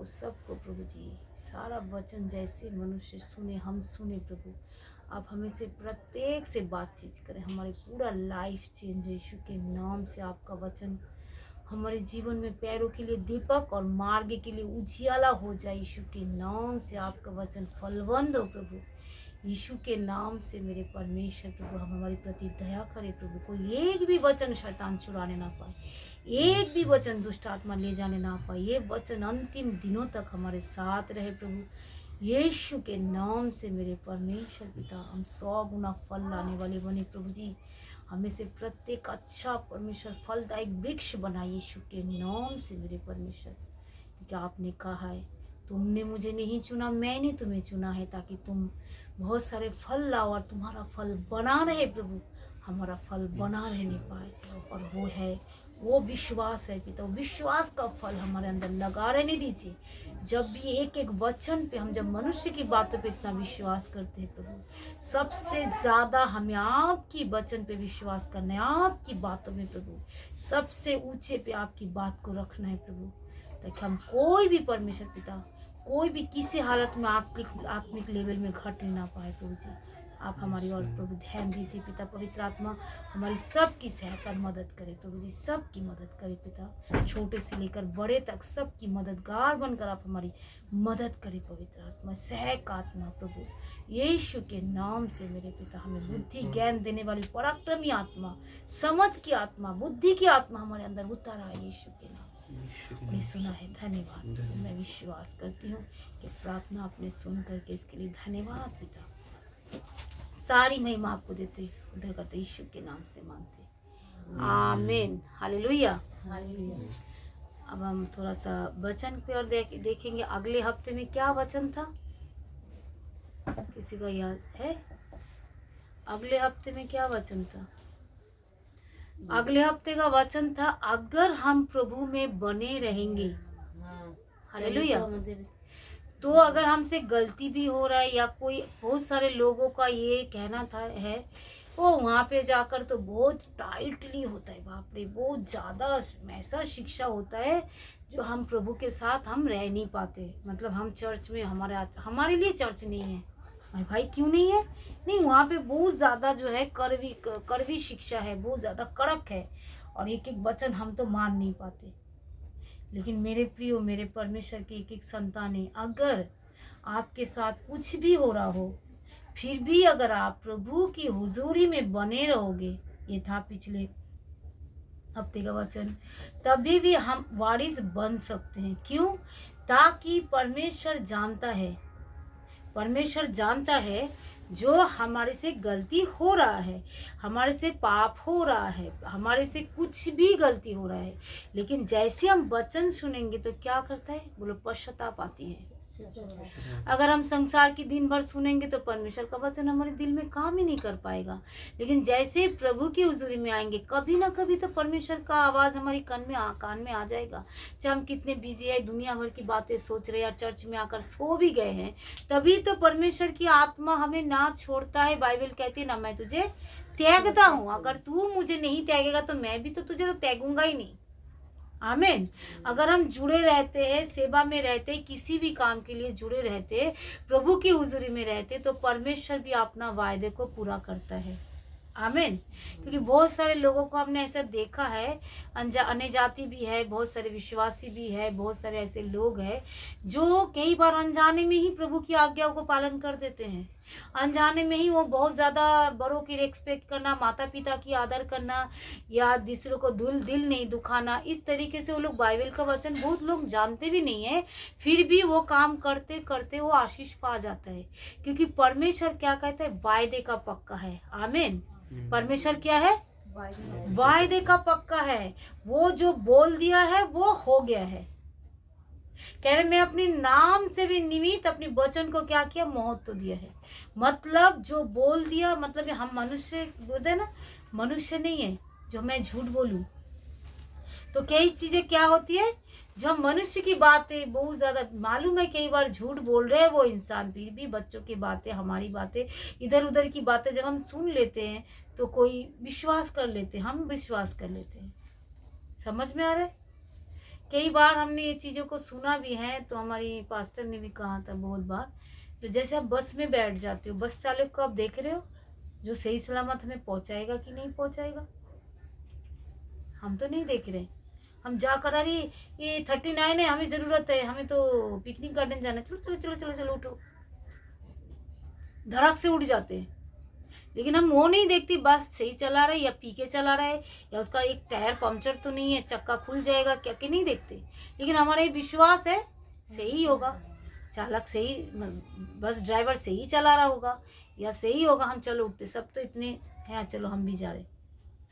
सबको प्रभु जी सारा वचन जैसे मनुष्य सुने, हम सुने प्रभु। आप हमें से प्रत्येक से बातचीत करें, हमारे पूरा लाइफ चेंज हो यीशु के नाम से। आपका वचन हमारे जीवन में पैरों के लिए दीपक और मार्ग के लिए उजियाला हो जाए यीशु के नाम से। आपका वचन फलवंत हो प्रभु यीशु के नाम से। मेरे परमेश्वर प्रभु, हम हमारे प्रति दया करे प्रभु। कोई एक भी वचन शैतान चुराने ना पाए, एक भी वचन दुष्ट आत्मा ले जाने ना पाए। ये वचन अंतिम दिनों तक हमारे साथ रहे प्रभु यीशु के नाम से। मेरे परमेश्वर पिता, हम 100 गुना फल लाने वाले बने प्रभु जी। हमें से प्रत्येक अच्छा परमेश्वर फलदायक वृक्ष बनाए यीशु के नाम से मेरे परमेश्वर। क्योंकि आपने कहा है, तुमने मुझे नहीं चुना, मैंने तुम्हें चुना है, ताकि तुम बहुत सारे फल लाओ और तुम्हारा फल बना रहे प्रभु। हमारा फल बना रहने पाए, और वो है, वो विश्वास है पिता। विश्वास का फल हमारे अंदर लगा रहने दीजिए। जब भी एक एक वचन पे हम, जब मनुष्य की बातों पे इतना विश्वास करते हैं प्रभु, सबसे ज़्यादा हमें आपकी वचन पे विश्वास करना है, आपकी बातों में प्रभु। सबसे ऊंचे पे आपकी बात को रखना है प्रभु, ताकि हम कोई भी परमेश्वर पिता, कोई भी किसी हालत में आपके आत्मिक लेवल में घट ना पाए प्रभु जी। आप हमारी और प्रभु ध्यान दीजिए पिता। पवित्र आत्मा हमारी सबकी सहायता मदद करे प्रभु जी, सबकी मदद करे पिता। छोटे से लेकर बड़े तक सबकी मददगार बनकर आप हमारी मदद करें पवित्र आत्मा, सहायक आत्मा प्रभु यीशु के नाम से। मेरे पिता, हमें बुद्धि ज्ञान देने वाली पराक्रमी आत्मा, समझ की आत्मा, बुद्धि की आत्मा हमारे अंदर उतारा है यीशु के नाम से। आपने सुना है, धन्यवाद। मैं विश्वास करती हूँ कि प्रार्थना आपने सुन करके, इसके लिए धन्यवाद पिता। सारी महिमा आपको देते, उधर करते यीशु के नाम से मांगते, आमीन, हालेलुया। अब हम थोड़ा सा वचन पे और देखेंगे। अगले हफ्ते में क्या वचन था, किसी का याद है? अगले हफ्ते में क्या वचन था? अगले हफ्ते का वचन था, अगर हम प्रभु में बने रहेंगे, हालेलुया। तो अगर हमसे गलती भी हो रहा है, या कोई, बहुत सारे लोगों का ये कहना था है, वो वहाँ पे जाकर तो बहुत टाइटली होता है, बाप रे, बहुत ज़्यादा ऐसा शिक्षा होता है जो हम प्रभु के साथ हम रह नहीं पाते। मतलब हम चर्च में, हमारे लिए चर्च नहीं है। अरे भाई क्यों नहीं है? नहीं, वहाँ पे बहुत ज़्यादा जो है कड़वी शिक्षा है, बहुत ज़्यादा कड़क है, और एक एक वचन हम तो मान नहीं पाते। लेकिन मेरे प्रियो, मेरे परमेश्वर की एक एक संतानें, अगर आपके साथ कुछ भी हो रहा हो, फिर भी अगर आप प्रभु की हुजूरी में बने रहोगे, ये था पिछले हफ्ते का वचन, तभी भी हम वारिस बन सकते हैं। क्यों? ताकि परमेश्वर जानता है जो हमारे से गलती हो रहा है, हमारे से पाप हो रहा है, हमारे से कुछ भी गलती हो रहा है, लेकिन जैसे हम वचन सुनेंगे तो क्या करता है? बोलो, पश्चाताप आती है। अगर हम संसार की दिन भर सुनेंगे तो परमेश्वर का वचन हमारे दिल में काम ही नहीं कर पाएगा। लेकिन जैसे प्रभु की हुजूरी में आएंगे, कभी ना कभी तो परमेश्वर का आवाज़ हमारी कान में आ जाएगा। चाहे हम कितने बिजी है, दुनिया भर की बातें सोच रहे हैं, या चर्च में आकर सो भी गए हैं, तभी तो परमेश्वर की आत्मा हमें ना छोड़ता है। बाइबल कहती है ना, मैं तुझे त्यागता हूँ। अगर तू मुझे नहीं त्यागेगा तो मैं भी तो तुझे तो त्यागूंगा ही नहीं। आमीन। अगर हम जुड़े रहते हैं, सेवा में रहते, किसी भी काम के लिए जुड़े रहते, प्रभु की हुजूरी में रहते, तो परमेश्वर भी अपना वायदे को पूरा करता है। आमीन। क्योंकि बहुत सारे लोगों को हमने ऐसा देखा है, अन्य जाति भी है, बहुत सारे विश्वासी भी है, बहुत सारे ऐसे लोग हैं जो कई बार अनजाने में ही प्रभु की आज्ञाओं को पालन कर देते हैं। अनजाने में ही वो बहुत ज़्यादा बड़ों की रिस्पेक्ट करना, माता पिता की आदर करना, या दूसरों को दिल नहीं दुखाना, इस तरीके से वो लोग बाइबल का वचन बहुत लोग जानते भी नहीं है, फिर भी वो काम करते करते वो आशीष पा जाता है। क्योंकि परमेश्वर क्या कहता है? वायदे का पक्का है। आमीन। परमेश्वर क्या है? वायदे का पक्का है। वो जो बोल दिया है वो हो गया है। कह रहे, मैं अपने नाम से भी निमित्त अपने वचन को क्या किया? महत्व दिया है। मतलब जो बोल दिया, मतलब हम मनुष्य बोलते हैं ना, मनुष्य नहीं है जो मैं झूठ बोलूं। तो कई चीजें क्या होती है, जो हम मनुष्य की बातें बहुत ज्यादा, मालूम है कई बार झूठ बोल रहे हैं वो इंसान, फिर भी बच्चों की बातें, हमारी बातें, इधर उधर की बातें जब हम सुन लेते हैं तो कोई विश्वास कर लेते हैं, हम विश्वास कर लेते हैं। समझ में आ रहा है? कई बार हमने ये चीज़ों को सुना भी है, तो हमारी पास्टर ने भी कहा था बहुत बार, तो जैसे आप बस में बैठ जाते हो, बस चालक को आप देख रहे हो जो सही सलामत हमें पहुंचाएगा कि नहीं पहुंचाएगा, हम तो नहीं देख रहे। हम जाकर अरे ये 39 है, हमें ज़रूरत है, हमें तो पिकनिक गार्डन जाना है, चलो चलो चलो चलो चलो उठो, धड़क से उठ जाते हैं। लेकिन हम वो नहीं देखते बस सही चला रहा है या पी के चला रहा है, या उसका एक टायर पंक्चर तो नहीं है, चक्का खुल जाएगा क्या, कि नहीं देखते। लेकिन हमारा ये विश्वास है सही होगा, चालक सही, बस ड्राइवर सही चला रहा होगा या सही होगा, हम चलो उठते। सब तो इतने हैं, चलो हम भी जा रहे।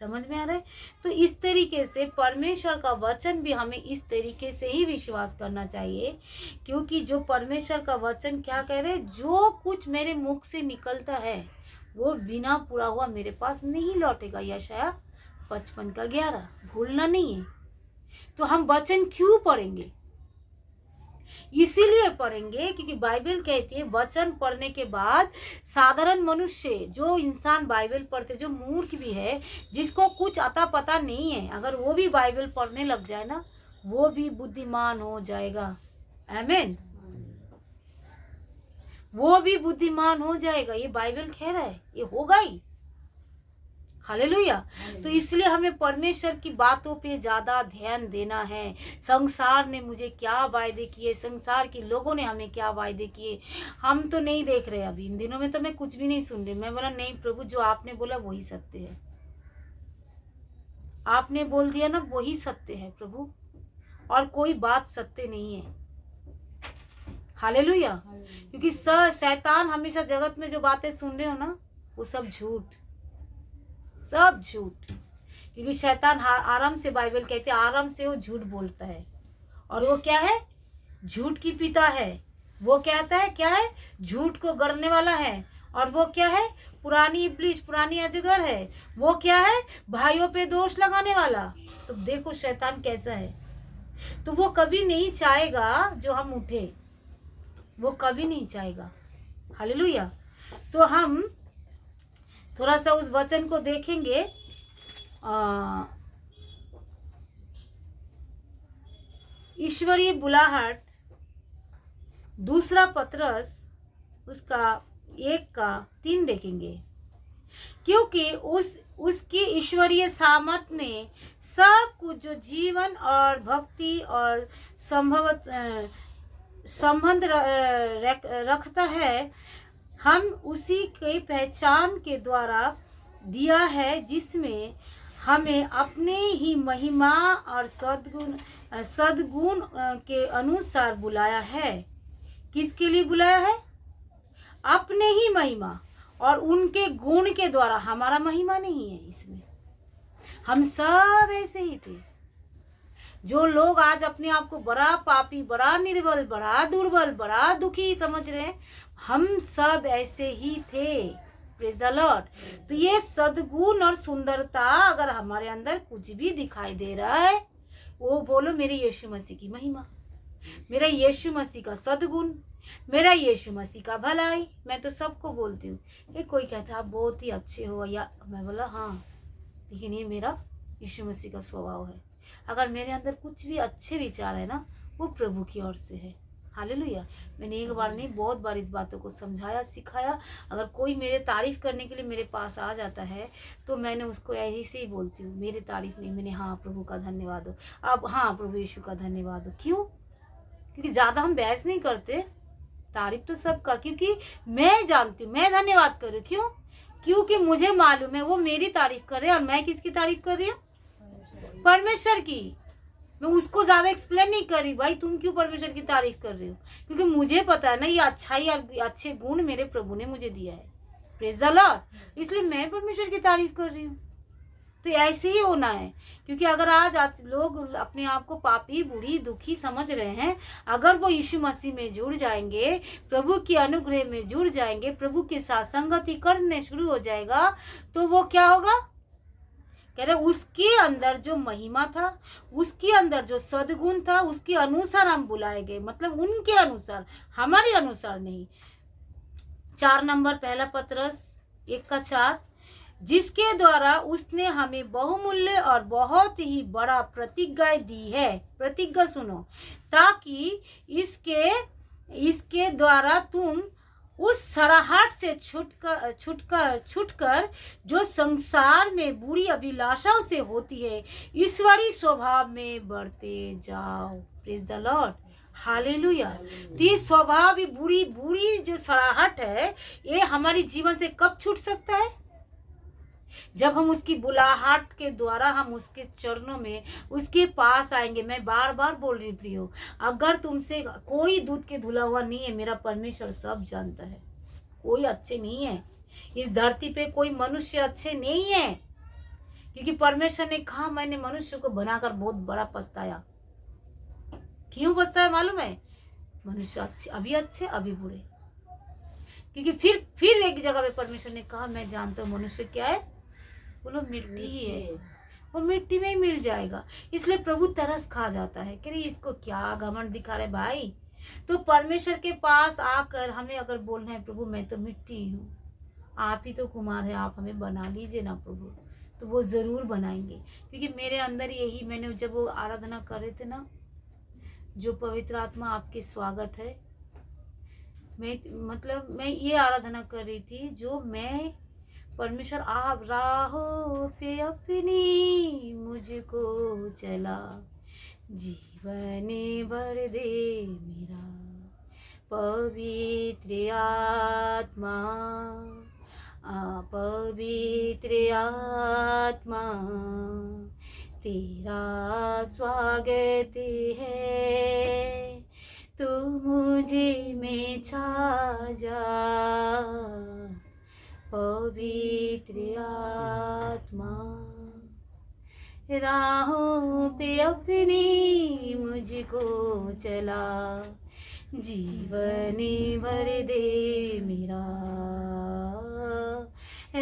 समझ में आ रहा है। तो इस तरीके से परमेश्वर का वचन भी हमें इस तरीके से ही विश्वास करना चाहिए, क्योंकि जो परमेश्वर का वचन क्या कह रहे, जो कुछ मेरे मुख से निकलता है वो बिना पूरा हुआ मेरे पास नहीं लौटेगा। यशाया 55:11 भूलना नहीं है। तो हम वचन क्यों पढ़ेंगे, इसीलिए पढ़ेंगे क्योंकि बाइबल कहती है वचन पढ़ने के बाद साधारण मनुष्य, जो इंसान बाइबल पढ़ते, जो मूर्ख भी है, जिसको कुछ अता पता नहीं है, अगर वो भी बाइबल पढ़ने लग जाए ना, वो भी बुद्धिमान हो जाएगा। आमीन। वो भी बुद्धिमान हो जाएगा, ये बाइबल कह रहा है, ये होगा ही। हालेलुया। तो इसलिए हमें परमेश्वर की बातों पे ज्यादा ध्यान देना है। संसार ने मुझे क्या वायदे किए, संसार के लोगों ने हमें क्या वायदे किए, हम तो नहीं देख रहे। अभी इन दिनों में तो मैं कुछ भी नहीं सुन रही। मैं बोला नहीं प्रभु, जो आपने बोला वही सत्य है, आपने बोल दिया ना वही सत्य है प्रभु, और कोई बात सत्य नहीं है। हालेलुया। क्योंकि शैतान हमेशा जगत में जो बातें सुन रहे हो ना, वो सब झूठ, सब झूठ। क्योंकि शैतान आराम से, बाइबल कहते हैं आराम से वो झूठ बोलता है, और वो क्या है, झूठ की पिता है। वो कहता है क्या है, झूठ को गढ़ने वाला है। और वो क्या है, पुरानी इब्लिस, पुरानी अजगर है। वो क्या है, भाइयों पे दोष लगाने वाला। तो देखो शैतान कैसा है। तो वो कभी नहीं चाहेगा जो हम उठे, वो कभी नहीं चाहेगा। हालेलुया। तो हम थोड़ा सा उस वचन को देखेंगे। ईश्वरीय बुलाहट, दूसरा पत्रस उसका 1:3 देखेंगे। क्योंकि उसकी ईश्वरीय सामर्थ ने सब कुछ जो जीवन और भक्ति और संबंध रखता है, हम उसी के पहचान के द्वारा दिया है, जिसमें हमें अपने ही महिमा और सद्गुण के अनुसार बुलाया है। किसके लिए बुलाया है, अपने ही महिमा और उनके गुण के द्वारा। हमारा महिमा नहीं है इसमें, हम सब ऐसे ही थे। जो लोग आज अपने आप को बड़ा पापी, बड़ा निर्बल, बड़ा दुर्बल, बड़ा दुखी समझ रहे हैं, हम सब ऐसे ही थे। Praise the Lord. तो ये सद्गुण और सुंदरता अगर हमारे अंदर कुछ भी दिखाई दे रहा है, वो बोलो मेरे यीशु मसीह की महिमा, मेरा यीशु मसीह का सद्गुण, मेरा यीशु मसीह का भलाई। मैं तो सबको बोलती हूँ। ये कोई कहता है आप बहुत ही अच्छे हो, या मैं बोला हाँ, लेकिन ये मेरा यीशु मसीह का स्वभाव है। अगर मेरे अंदर कुछ भी अच्छे विचार है ना, वो प्रभु की ओर से है। हालेलुया। मैंने एक बार नहीं, बहुत बार इस बातों को समझाया, सिखाया। अगर कोई मेरे तारीफ करने के लिए मेरे पास आ जाता है, तो मैंने उसको ऐसे ही बोलती हूँ, मेरी तारीफ नहीं, मैंने हाँ प्रभु का धन्यवाद हो, अब हाँ प्रभु यीशु का धन्यवाद हो। क्यों? क्योंकि ज़्यादा हम बहस नहीं करते, तारीफ तो सबका, क्योंकि मैं जानती हूँ, मैं धन्यवाद कर रही हूँ। क्यों? क्योंकि मुझे मालूम है वो मेरी तारीफ कर रहे हैं, और मैं किसकी तारीफ कर रही हूँ, परमेश्वर की। मैं उसको ज्यादा एक्सप्लेन नहीं कर रही, भाई तुम क्यों परमेश्वर की तारीफ कर रहे हो, क्योंकि मुझे पता है ना ये अच्छाई और अच्छे गुण मेरे प्रभु ने मुझे दिया है। Praise the Lord. इसलिए मैं परमेश्वर की तारीफ कर रही हूँ। तो ऐसे ही होना है। क्योंकि अगर आज लोग अपने आप को पापी, बूढ़ी, दुखी समझ रहे हैं, अगर वो यीशु मसीह में जुड़ जाएंगे, प्रभु की अनुग्रह में जुड़ जाएंगे, प्रभु के साथ संगति करने शुरू हो जाएगा, तो वो क्या होगा, कह रहे उसके अंदर जो महिमा था, उसके अंदर जो सद्गुण था, उसके अनुसार हम बुलाए गए। मतलब उनके अनुसार, हमारे अनुसार नहीं। 4 नंबर, पहला पत्रस 1:4, जिसके द्वारा उसने हमें बहुमूल्य और बहुत ही बड़ा प्रतिज्ञा दी है। प्रतिज्ञा सुनो, ताकि इसके द्वारा तुम उस सराहट से छुटकर जो संसार में बुरी अभिलाषाओं से होती है, ईश्वरी स्वभाव में बढ़ते जाओ। Praise the Lord, hallelujah. तो ये स्वभाव, ये बुरी जो सराहट है, ये हमारे जीवन से कब छूट सकता है? जब हम उसकी बुलाहट के द्वारा हम उसके चरणों में, उसके पास आएंगे। मैं बार बार बोल रही प्रियो, अगर तुमसे कोई दूध के धुला हुआ नहीं है, मेरा परमेश्वर सब जानता है। कोई अच्छे नहीं है इस धरती पे, कोई मनुष्य अच्छे नहीं है, क्योंकि परमेश्वर ने कहा मैंने मनुष्य को बनाकर बहुत बड़ा पछताया। क्यों पछताया मालूम है? मनुष्य अच्छे अभी बुरे। क्योंकि फिर एक जगह पे परमेश्वर ने कहा मैं जानता हूँ मनुष्य क्या है, बोलो मिट्टी ही है, वो मिट्टी में ही मिल जाएगा। इसलिए प्रभु तरस खा जाता है कि इसको क्या घमंड दिखा रहे भाई। तो परमेश्वर के पास आकर हमें अगर बोलना है प्रभु मैं तो मिट्टी ही हूँ, आप ही तो कुमार है, आप हमें बना लीजिए ना प्रभु, तो वो ज़रूर बनाएंगे। क्योंकि मेरे अंदर यही, मैंने जब वो आराधना कर रहे थे ना, जो पवित्र आत्मा आपके स्वागत है, मैं ये आराधना कर रही थी, जो मैं परमेश्वर आप राहों पे अपनी मुझको चला, जीवन भर दे मेरा पवित्र आत्मा, पवित्र आत्मा तेरा स्वागत है, तू मुझे में छा जा, पवित्र आत्मा राहों पे अपनी मुझको चला, जीवन भर दे मेरा,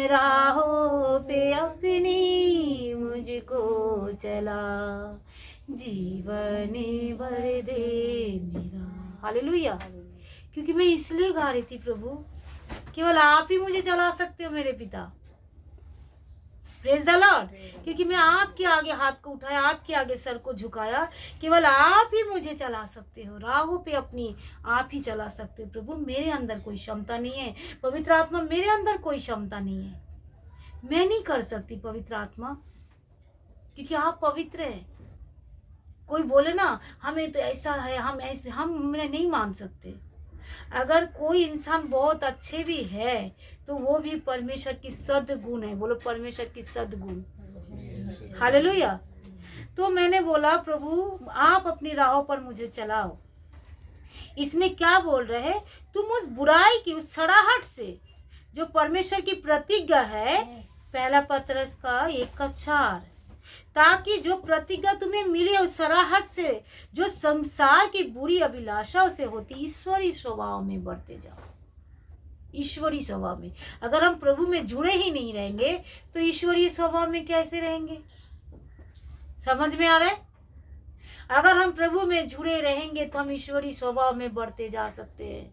राहों पे अपनी मुझको चला, जीवन भर दे मेरा। हालेलुया। क्योंकि मैं इसलिए गा रही थी प्रभु, केवल आप ही मुझे चला सकते हो मेरे पिता। Praise the Lord. क्योंकि मैं आपके आगे हाथ को उठाया, आपके आगे सर को झुकाया, केवल आप ही मुझे चला सकते हो, राहों पे अपनी आप ही चला सकते हो प्रभु। मेरे अंदर कोई क्षमता नहीं है, पवित्र आत्मा मेरे अंदर कोई क्षमता नहीं है, मैं नहीं कर सकती पवित्र आत्मा, क्योंकि आप पवित्र है। कोई बोले ना हमें तो ऐसा है, हम ऐसे, हम नहीं मान सकते। अगर कोई इंसान बहुत अच्छे भी है तो वो भी परमेश्वर की सद्गुण है। बोलो परमेश्वर की सद्गुण। हालेलुया। तो मैंने बोला प्रभु आप अपनी राहों पर मुझे चलाओ। इसमें क्या बोल रहे हैं? तुम उस बुराई की, उस सड़ाहट से जो परमेश्वर की प्रतिज्ञा है, पहला पतरस का 1:4, ताकि जो प्रतिज्ञा तुम्हें मिली उस सराहट से जो संसार की बुरी अभिलाषाओं से होती, ईश्वरी स्वभाव में बढ़ते जाओ। ईश्वरी स्वभाव में, अगर हम प्रभु में जुड़े ही नहीं रहेंगे तो ईश्वरीय स्वभाव में कैसे रहेंगे? समझ में आ रहा है? अगर हम प्रभु में जुड़े रहेंगे तो हम ईश्वरी स्वभाव में बढ़ते जा सकते हैं।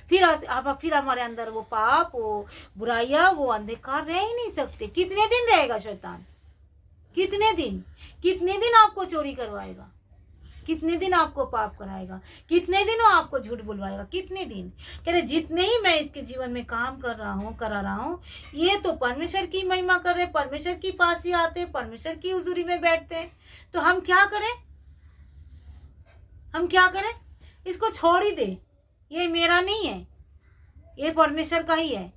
फिर हमारे अंदर वो पाप, वो बुराइयां, वो अंधकार रह ही नहीं सकते। कितने दिन रहेगा शैतान? कितने दिन आपको चोरी करवाएगा? कितने दिन आपको पाप कराएगा? कितने दिन वो आपको झूठ बुलवाएगा? कितने दिन? कह रहे जितने ही मैं इसके जीवन में काम करा रहा हूँ, ये तो परमेश्वर की महिमा कर रहे, परमेश्वर की पास ही आते, परमेश्वर की हुजूरी में बैठते हैं। तो हम क्या करें? इसको छोड़ ही दे, ये मेरा नहीं है, ये परमेश्वर का ही है।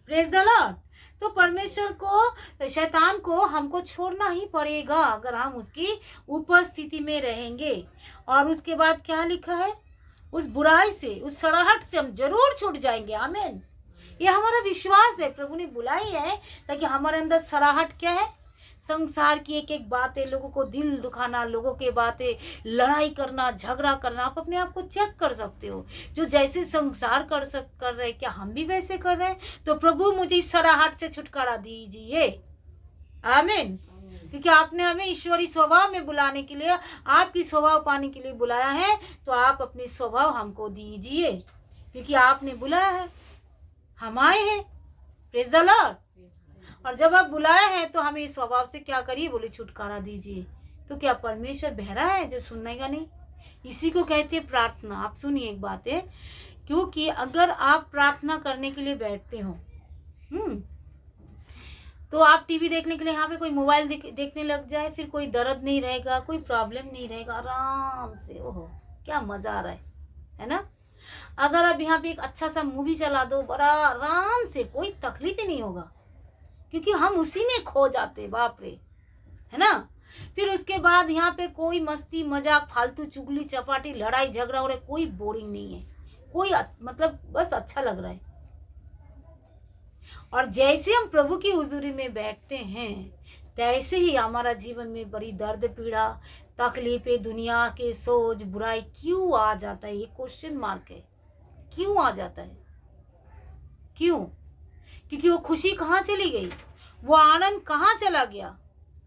Praise the Lord. तो परमेश्वर को, शैतान को हमको छोड़ना ही पड़ेगा अगर हम उसकी उपस्थिति में रहेंगे। और उसके बाद क्या लिखा है? उस बुराई से, उस सड़ाहट से हम जरूर छूट जाएंगे। आमीन। ये हमारा विश्वास है। प्रभु ने बुलाई है ताकि हमारे अंदर सड़ाहट क्या है? संसार की एक एक बातें, लोगों को दिल दुखाना, लोगों के बातें, लड़ाई करना, झगड़ा करना। आप अपने आप को चेक कर सकते हो, जो जैसे संसार कर रहे क्या हम भी वैसे कर रहे हैं? तो प्रभु मुझे इस सड़ाहट से छुटकारा दीजिए। आमीन। क्योंकि आपने हमें ईश्वरी स्वभाव में बुलाने के लिए, आपकी स्वभाव पाने के लिए बुलाया है, तो आप अपनी स्वभाव हमको दीजिए, क्योंकि आपने बुलाया है, हम आए हैं। Praise the Lord. और जब आप बुलाए हैं तो हमें इस स्वभाव से क्या करिए, बोले छुटकारा दीजिए। तो क्या परमेश्वर बहरा है जो सुनेगा नहीं? इसी को कहते हैं प्रार्थना। आप सुनिए एक बात है, क्योंकि अगर आप प्रार्थना करने के लिए बैठते हो, तो आप टीवी देखने के लिए यहाँ पे कोई मोबाइल देखने लग जाए, फिर कोई दर्द नहीं रहेगा, कोई प्रॉब्लम नहीं रहेगा, आराम से, ओहो क्या मज़ा आ रहा है ना। अगर आप यहाँ पे एक अच्छा सा मूवी चला दो, बड़ा आराम से, कोई तकलीफ ही नहीं होगा, क्योंकि हम उसी में खो जाते, बाप रे, है ना। फिर उसके बाद यहाँ पे कोई मस्ती मजाक, फालतू चुगली चपाटी, लड़ाई झगड़ा हो रहा है, कोई बोरिंग नहीं है, कोई मतलब बस अच्छा लग रहा है। और जैसे हम प्रभु की हुजूरी में बैठते हैं, तैसे ही हमारा जीवन में बड़ी दर्द पीड़ा, तकलीफें, दुनिया के सोच, बुराई क्यों आ जाता है, ये क्वेश्चन मार्क है। क्यों आ जाता है? क्यों? क्योंकि वो खुशी कहाँ चली गई, वो आनंद कहाँ चला गया?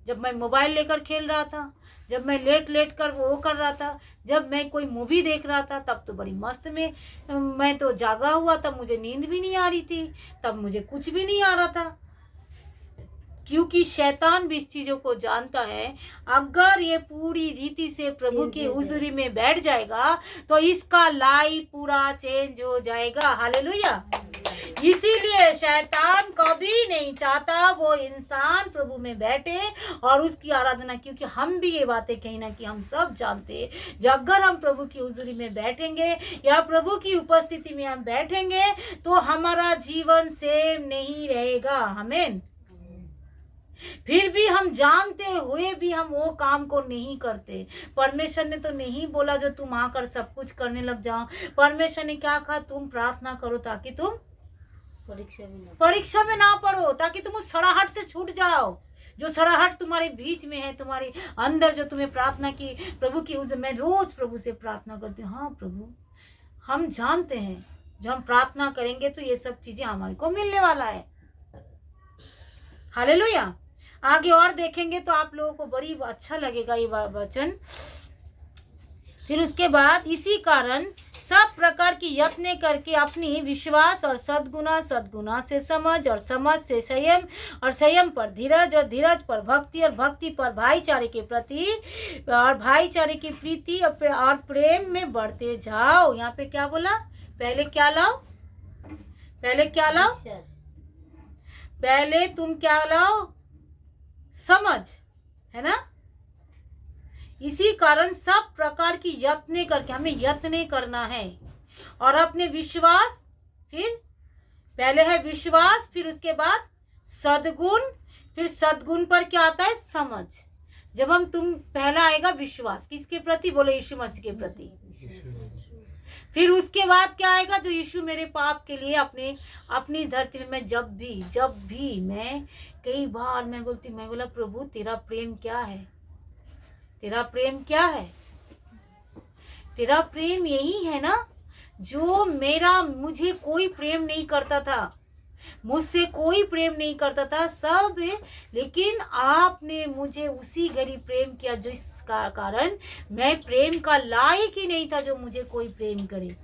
जब मैं मोबाइल लेकर खेल रहा था, जब मैं लेट कर वो कर रहा था, जब मैं कोई मूवी देख रहा था, तब तो बड़ी मस्त में मैं तो जागा हुआ, तब मुझे नींद भी नहीं आ रही थी, तब मुझे कुछ भी नहीं आ रहा था। क्योंकि शैतान भी इस चीजों को जानता है, अगर ये पूरी रीति से प्रभु की हुजूरी में बैठ जाएगा तो इसका लाइफ पूरा चेंज हो जाएगा। हालेलुया। इसीलिए शैतान कभी नहीं चाहता वो इंसान प्रभु में बैठे और उसकी आराधना, क्योंकि हम भी ये बातें कहीं ना कहीं हम सब जानते, जो अगर हम प्रभु की हुजूरी में बैठेंगे या प्रभु की उपस्थिति में हम बैठेंगे तो हमारा जीवन सेम नहीं रहेगा। आमीन। फिर भी हम जानते हुए भी हम वो काम को नहीं करते। परमेश्वर ने तो नहीं बोला जो तुम आकर सब कुछ करने लग जाओ। परमेश्वर ने क्या कहा, तुम प्रार्थना करो ताकि तुम परीक्षा में ना पढ़ो, ताकि तुम उस सड़ाहट से छूट जाओ। जो सड़ाहट तुम्हारे बीच में है, तुम्हारे अंदर जो तुम्हें प्रार्थना की प्रभु की, उस मैं रोज प्रभु से प्रार्थना करती हूँ, हाँ प्रभु हम जानते हैं जब हम प्रार्थना करेंगे तो ये सब चीजें हमारे को मिलने वाला है। हालेलुया। आगे और देखेंगे तो आप लोगों को बड़ी अच्छा लगेगा ये वचन। फिर उसके बाद, इसी कारण सब प्रकार की यत्न करके अपनी विश्वास और सद्गुणा से समझ और समझ से संयम और संयम पर धीरज और धीरज पर भक्ति और भक्ति पर भाईचारे के प्रति और भाईचारे की प्रीति और प्रेम में बढ़ते जाओ। यहाँ पे क्या बोला, पहले क्या लाओ, पहले क्या लाओ, पहले तुम क्या लाओ, समझ, है ना। इसी कारण सब प्रकार की यत्न करके, हमें यत्न करना है, और अपने विश्वास, फिर पहले है विश्वास, फिर उसके बाद सद्गुण, फिर सद्गुण पर क्या आता है, समझ। जब हम पहला आएगा विश्वास, किसके प्रति, बोले यीशु मसीह के प्रति। फिर उसके बाद क्या आएगा, जो यीशु मेरे पाप के लिए अपनी धरती में, मैं जब भी मैं कई बार मैं बोला प्रभु तेरा प्रेम क्या है, तेरा प्रेम क्या है, तेरा प्रेम यही है ना जो मुझे कोई प्रेम नहीं करता था, मुझसे कोई प्रेम नहीं करता था सब, लेकिन आपने मुझे उसी घड़ी प्रेम किया जो इसका कारण मैं प्रेम का लायक ही नहीं था जो मुझे कोई प्रेम करे।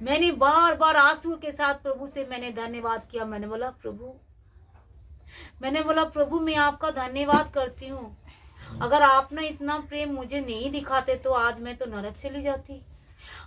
मैंने बार बार आंसू के साथ प्रभु से मैंने धन्यवाद किया। मैंने बोला प्रभु मैं आपका धन्यवाद करती हूँ, अगर आप ना इतना प्रेम मुझे नहीं दिखाते तो आज मैं तो नरक चली जाती,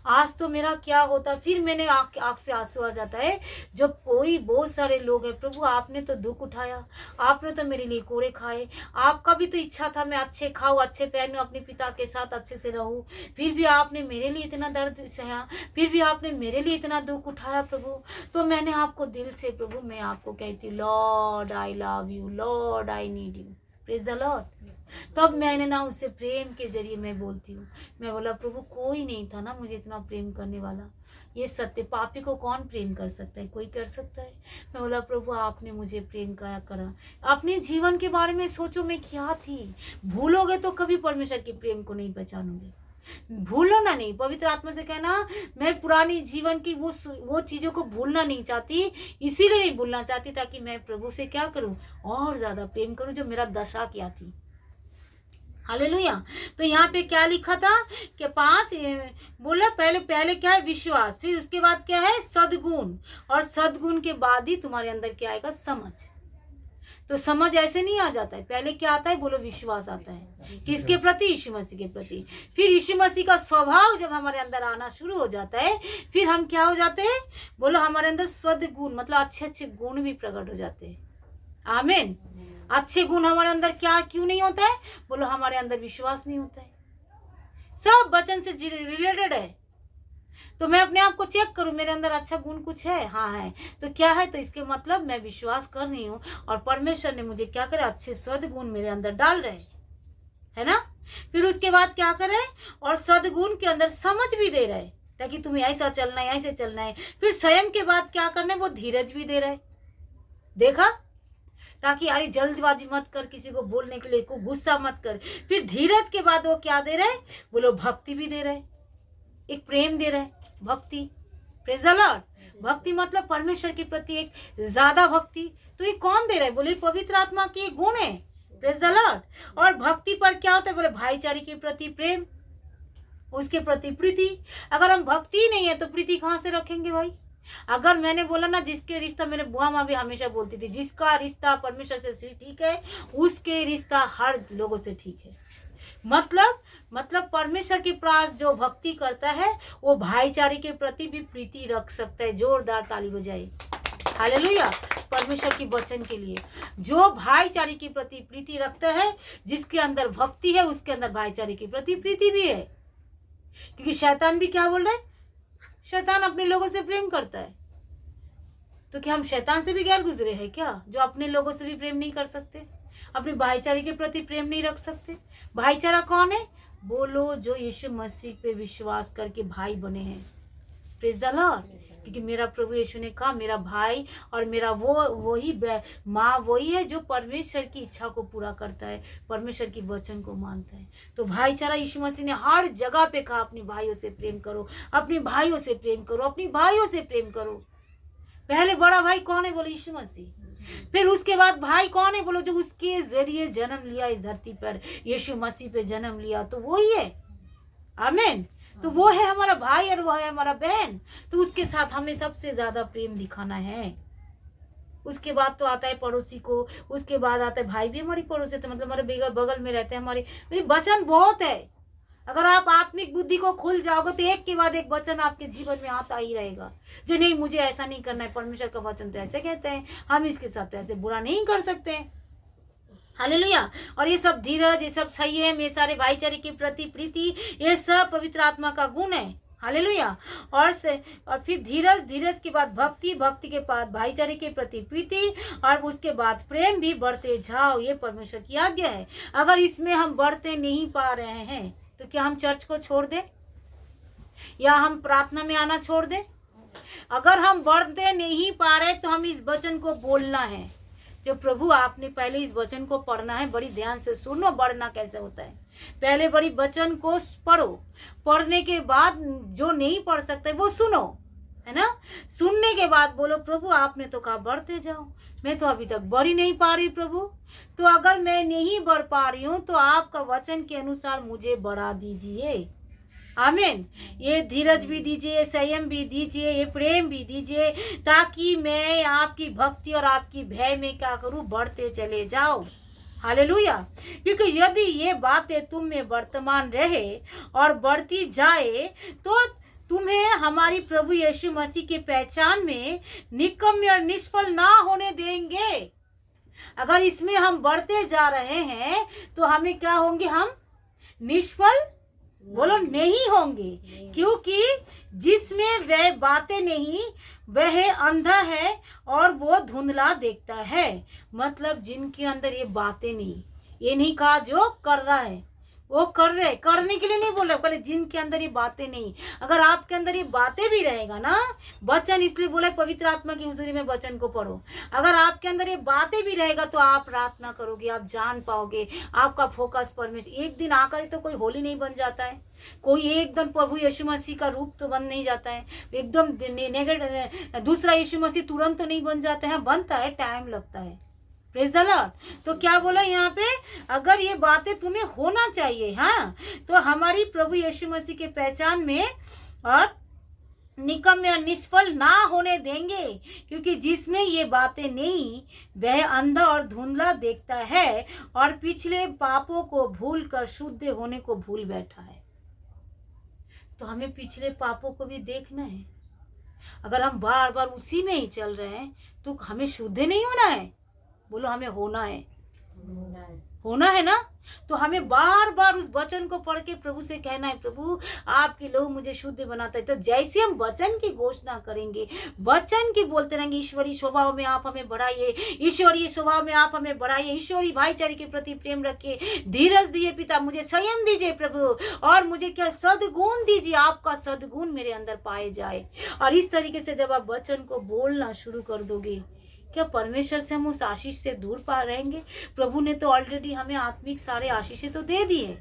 आज तो मेरा क्या होता। फिर मैंने आँख से आंसू आ जाता है जब कोई बहुत सारे लोग हैं, प्रभु आपने तो दुख उठाया, आपने तो मेरे लिए कोड़े खाए, आपका भी तो इच्छा था मैं अच्छे खाऊं, अच्छे पहनूं, अपने पिता के साथ अच्छे से रहूं, फिर भी आपने मेरे लिए इतना दर्द सहा, फिर भी आपने मेरे लिए इतना दुख उठाया प्रभु। तो मैंने आपको दिल से प्रभु मैं आपको कहती हूँ, Lord I love you, Lord I need you, praise the Lord. तब मैंने ना उससे प्रेम के जरिए मैं बोलती हूँ, मैं बोला प्रभु कोई नहीं था ना मुझे इतना प्रेम करने वाला, ये सत्य पापी को कौन प्रेम कर सकता है, कोई कर सकता है। मैं बोला प्रभु आपने मुझे प्रेम करा। अपने जीवन के बारे में सोचो, मैं क्या थी, भूलोगे तो कभी परमेश्वर के प्रेम को नहीं पहचानोगे, भूलो ना नहीं। पवित्र आत्मा से कहना मैं पुरानी जीवन की वो चीज़ों को भूलना नहीं चाहती, इसीलिए नहीं भूलना चाहती ताकि मैं प्रभु से क्या करूं, और ज़्यादा प्रेम करूं जो मेरा दशा क्या थी। हालेलुया। तो यहाँ पे क्या लिखा था कि 5 बोला, पहले क्या है विश्वास, फिर उसके बाद क्या है सद्गुण, और सद्गुण के बाद ही तुम्हारे अंदर क्या आएगा, समझ। तो समझ ऐसे नहीं आ जाता है। पहले क्या आता है बोलो? विश्वास आता है। किसके प्रति? यीशु मसीह के प्रति। फिर यीशु मसीह का स्वभाव जब हमारे अंदर आना शुरू हो जाता है, फिर हम क्या हो जाते हैं बोलो? हमारे अंदर शुद्ध गुण मतलब अच्छे अच्छे गुण भी प्रकट हो जाते हैं। आमीन। अच्छे गुण हमारे अंदर क्या क्यों नहीं होता है बोलो? हमारे अंदर विश्वास नहीं होता है। सब वचन से रिलेटेड है। तो मैं अपने आप को चेक करूं, मेरे अंदर अच्छा गुण कुछ है? हाँ है। तो क्या है? तो इसके मतलब मैं विश्वास कर रही हूँ और परमेश्वर ने मुझे क्या करे? अच्छे सद्गुण मेरे अंदर डाल रहे है ना। फिर उसके बाद क्या करे? और सद्गुण के अंदर समझ भी दे रहे ताकि तुम्हें ऐसा चलना है, ऐसे चलना है। फिर स्वयं के बाद क्या करना है? वो धीरज भी दे रहे। देखा? ताकि अरे जल्दबाजी मत कर, किसी को बोलने के लिए को गुस्सा मत कर। फिर धीरज के बाद वो क्या दे रहे बोलो? भक्ति भी दे रहे, एक प्रेम दे रहे, भक्ति। Praise the Lord. भक्ति मतलब परमेश्वर के प्रति एक ज्यादा भक्ति। तो ये कौन दे रहा है बोले? पवित्र आत्मा की एक गुण है। Praise the Lord. और भक्ति पर क्या होता है बोले? भाईचारे के प्रति प्रेम, उसके प्रति प्रीति। अगर हम भक्ति नहीं है तो प्रीति कहाँ से रखेंगे भाई? अगर मैंने बोला ना, जिसके रिश्ता, मेरे बुआ माँ भी हमेशा बोलती थी, जिसका रिश्ता परमेश्वर से ठीक है उसके रिश्ता हर लोगों से ठीक है। मतलब परमेश्वर के पास जो भक्ति करता है वो भाईचारे के प्रति भी प्रीति रख सकता है। जोरदार ताली बजाए हालेलुया परमेश्वर की वचन के लिए। जो भाईचारे के प्रति प्रीति रखता है, जिसके अंदर भक्ति है उसके अंदर भाईचारे के प्रति प्रीति भी है। क्योंकि शैतान भी क्या बोल रहा है? शैतान अपने लोगों से प्रेम करता है। तो क्या हम शैतान से भी गैर गुजरे हैं क्या, जो अपने लोगों से भी प्रेम नहीं कर सकते, अपने भाईचारे के प्रति प्रेम नहीं रख सकते? भाईचारा कौन है बोलो? जो यीशु मसीह पे विश्वास करके भाई बने हैं। Praise the Lord. क्योंकि मेरा प्रभु यीशु ने कहा मेरा भाई और मेरा वही माँ वही है जो परमेश्वर की इच्छा को पूरा करता है, परमेश्वर की वचन को मानता है। तो भाईचारा यीशु मसीह ने हर जगह पे कहा अपने भाइयों से प्रेम करो, अपने भाइयों से प्रेम करो, अपनी भाइयों से प्रेम करो। पहले बड़ा भाई कौन है बोलो? यीशु मसीह। फिर उसके बाद भाई कौन है बोलो? जो उसके जरिए जन्म लिया इस धरती पर, यीशु मसीह पे जन्म लिया, तो वही है। आमीन। तो वो है हमारा भाई और वो है हमारा बहन। तो उसके साथ हमें सबसे ज्यादा प्रेम दिखाना है। उसके बाद तो आता है पड़ोसी को, उसके बाद आता है भाई भी हमारी पड़ोसी, तो मतलब हमारे बगल में रहते हैं हमारे। वचन बहुत है। अगर आप आत्मिक बुद्धि को खुल जाओगे तो एक के बाद एक वचन आपके जीवन में आता ही रहेगा। जो नहीं मुझे ऐसा नहीं करना है, परमेश्वर का वचन तो ऐसे कहते हैं, हम इसके साथ तो ऐसे बुरा नहीं कर सकते हैं। हालेलुया। और ये सब धीरज, ये सब संयम, ये सारे भाईचारे के प्रति प्रीति, ये सब पवित्र आत्मा का गुण है। हालेलुया। और फिर धीरज के बाद भक्ति, भक्ति के बाद भाईचारे के प्रति प्रीति, और उसके बाद प्रेम भी बढ़ते जाओ। ये परमेश्वर की आज्ञा है। अगर इसमें हम बढ़ते नहीं पा रहे हैं तो क्या हम चर्च को छोड़ दें या हम प्रार्थना में आना छोड़ दें? अगर हम बढ़ते नहीं पा रहे तो हम इस वचन को बोलना है। जो प्रभु आपने पहले इस वचन को पढ़ना है, बड़ी ध्यान से सुनो बढ़ना कैसे होता है। पहले बड़ी वचन को पढ़ो, पढ़ने के बाद जो नहीं पढ़ सकते वो सुनो, है ना। सुनने के बाद बोलो प्रभु आपने तो कहा बढ़ते जाओ, मैं तो अभी तक बढ़ ही नहीं पा रही प्रभु। तो अगर मैं नहीं बढ़ पा रही हूँ तो आपका वचन के अनुसार मुझे बढ़ा दीजिए। आमीन। ये धीरज भी दीजिए, संयम भी दीजिए, ये प्रेम भी दीजिए, ताकि मैं आपकी भक्ति और आपकी भय में क्या करूं? बढ़ते चले जाओ। हालेलुया। क्योंकि यदि ये बातें तुम में वर्तमान रहे और बढ़ती जाए तो तुम्हें हमारी प्रभु यीशु मसीह की पहचान में निकम्मे और निष्फल ना होने देंगे। अगर इसमें हम बढ़ते जा रहे हैं तो हमें क्या होंगे? हम निष्फल बोलो नहीं होंगे। क्योंकि जिसमें वह बातें नहीं वह अंधा है और वो धुंधला देखता है। मतलब जिनके अंदर ये बातें नहीं, ये नहीं कहा जो कर रहा है वो कर रहे, करने के लिए नहीं बोल रहा, पहले जिनके अंदर ये बातें नहीं। अगर आपके अंदर ये बातें भी रहेगा ना, वचन इसलिए बोला पवित्र आत्मा की हुजूरी में वचन को पढ़ो। अगर आपके अंदर ये बातें भी रहेगा तो आप प्रार्थना करोगे, आप जान पाओगे, आपका फोकस परमेश्वर। एक दिन आकर तो कोई होली नहीं बन जाता है, कोई एकदम प्रभु यीशु मसीह का रूप तो बन नहीं जाता है, एकदम नेगेटिव दूसरा यीशु मसीह तुरंत तो नहीं बन जाता है, बनता है, टाइम लगता है। Praise the Lord. तो क्या बोला यहाँ पे? अगर ये बातें तुम्हें होना चाहिए, हाँ, तो हमारी प्रभु यीशु मसीह के पहचान में और निकम्मे और निष्फल ना होने देंगे, क्योंकि जिसमें ये बातें नहीं वह अंधा और धुंधला देखता है और पिछले पापों को भूल कर शुद्ध होने को भूल बैठा है। तो हमें पिछले पापों को भी देखना है। अगर हम बार बार उसी में ही चल रहे हैं तो हमें शुद्ध नहीं होना है। बोलो, हमें होना है ना। तो हमें बार बार उस वचन को पढ़ के प्रभु से कहना है, प्रभु आपके लहू मुझे शुद्ध बनाता है। तो जैसे हम वचन की घोषणा करेंगे, वचन की बोलते रहेंगे, ईश्वरीय स्वभाव में आप हमें बढ़ाइए, ईश्वरीय स्वभाव में आप हमें बढ़ाइए, ईश्वरीय भाईचारे के प्रति प्रेम रखिए, धीरज दीजिए पिता, मुझे संयम दीजिए प्रभु, और मुझे क्या सद्गुण दीजिए, आपका सद्गुण मेरे अंदर पाए जाए। और इस तरीके से जब आप वचन को बोलना शुरू कर दोगे, क्या परमेश्वर से हम उस आशीष से दूर पा रहेंगे? प्रभु ने तो ऑलरेडी हमें आत्मिक सारे आशीषें तो दे दिए।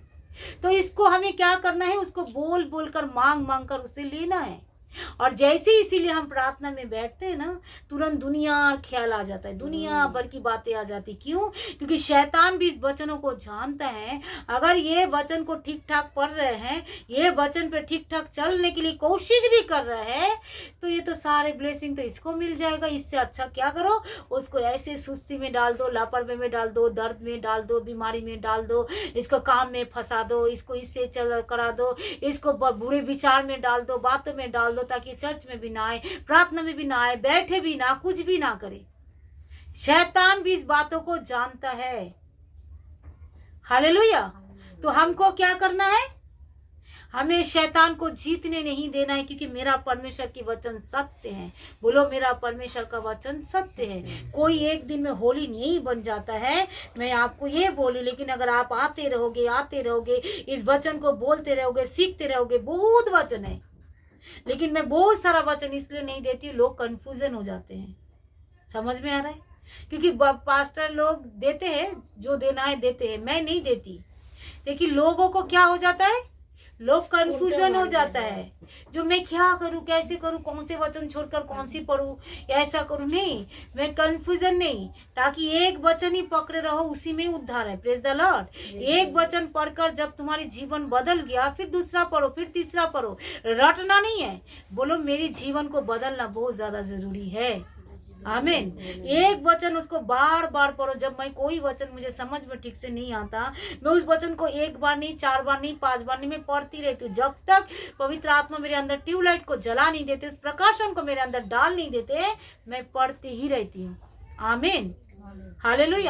तो इसको हमें क्या करना है? उसको बोल बोल कर, मांग मांग कर उसे लेना है। और जैसे इसीलिए हम प्रार्थना में बैठते हैं ना, तुरंत दुनिया ख्याल आ जाता है, दुनिया भर की बातें आ जाती। क्यों? क्योंकि शैतान भी इस वचनों को जानता है। अगर ये वचन को ठीक ठाक पढ़ रहे हैं, ये वचन पे ठीक ठाक चलने के लिए कोशिश भी कर रहे हैं, तो ये तो सारे ब्लेसिंग तो इसको मिल जाएगा। इससे अच्छा क्या करो, उसको ऐसे सुस्ती में डाल दो, लापरवाही में डाल दो, दर्द में डाल दो, बीमारी में डाल दो, इसको काम में फंसा दो, इसको इससे चल करा दो, इसको बुरे विचार में डाल दो, बातों में डाल दो, ताकि चर्च में भी ना आए, प्रार्थना में भी ना आए, बैठे भी ना, कुछ भी ना करे। शैतान भी इस बातों को जानता है। हालेलुया। तो हमको क्या करना है? हमें शैतान को जीतने नहीं देना है, क्योंकि मेरा परमेश्वर की वचन सत्य है। बोलो, मेरा परमेश्वर का वचन सत्य है। कोई एक दिन में होली नहीं बन जाता है, मैं आपको ये बोलूं। लेकिन अगर आप आते रहोगे, इस वचन को बोलते रहोगे, सीखते रहोगे, बहुत वचन है, लेकिन मैं बहुत सारा वचन इसलिए नहीं देती हूँ, लोग कंफ्यूजन हो जाते हैं। समझ में आ रहा है? क्योंकि पास्टर लोग देते हैं, जो देना है देते हैं, मैं नहीं देती। लेकिन लोगों को क्या हो जाता है, लोग कंफ्यूजन हो जाता है, जो मैं क्या करूं, कैसे करूं, कौन से वचन छोड़कर कौन सी पढ़ूं, ऐसा करूं। नहीं, मैं कंफ्यूजन नहीं, ताकि एक वचन ही पकड़े रहो, उसी में उद्धार है। Praise the Lord. एक वचन पढ़कर जब तुम्हारी जीवन बदल गया, फिर दूसरा पढ़ो, फिर तीसरा पढ़ो। रटना नहीं है। बोलो, मेरी जीवन को बदलना बहुत ज्यादा जरूरी है। आमीन। एक वचन उसको बार बार पढ़ो। जब मैं कोई वचन मुझे समझ में ठीक से नहीं आता, मैं उस वचन को एक बार नहीं, 4 बार नहीं, 5 बार नहीं, मैं पढ़ती रहती हूँ। जब तक पवित्र आत्मा मेरे अंदर ट्यूबलाइट को जला नहीं देते, उस प्रकाशन को मेरे अंदर डाल नहीं देते, मैं पढ़ती ही रहती हूँ। आमीन। हालेलुया।